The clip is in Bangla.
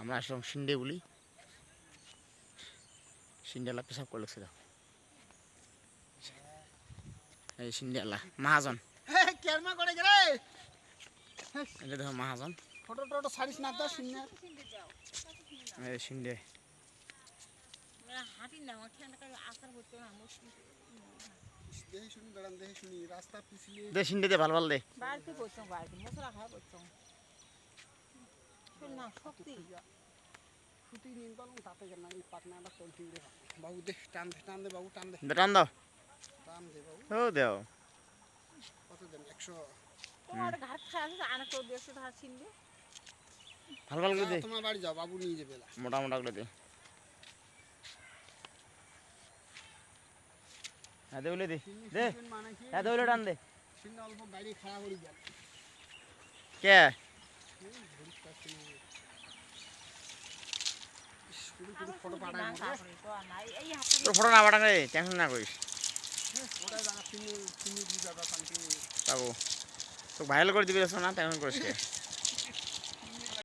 আমরা আসলাম সিন্ডে বলি, সিন্ডেলা পেশাব করে লাগছে। এই সিন্ডেলা মহাজন, কেরমা করে গেলে এটা দেখো মহাজন। ফটো টটো ছাড়িস না তো সিন্নে এই সিন্ডে দেখে শুনি বেড়ান দেখে শুনি রাস্তা পিছলে দে সিন্ডে দে, ভালো ভালো দে। বাড়িতে পড়ছো বাড়িতে মশলা খাওয়া পড়ছো না শক্তি ফুটি নিন পারুন তাতে কেন এই পাকনাটা পোলট্রি উড়ে বাবু দে টান দে বাবু টান দে টান দাও, টান দে বাবু। ও দেও। কত দেন 100? তোমার ঘাট খাওয়া আছে আনা তো 150 টাকা ছিনবে ভালো ভালো করে দে, তোমার বাড়ি যাও বাবু নিয়ে যাবে না মোটা মোটা করে দে। হ্যাঁ দে বলে দে, দে মানে কি হ্যাঁ দে বলে টান দে। সিন্নে অল্প গাড়ি খাড়া করে যান কে ফটো পাঠাই এই হাতটা তোর ফটো না পাঠান রে, টেনশন না করিস ওটা জানা তুমি তুমি বুঝাবা কান্তি বাবু, তো ভাইরাল করে দিবি না, টেনশন করিস কে।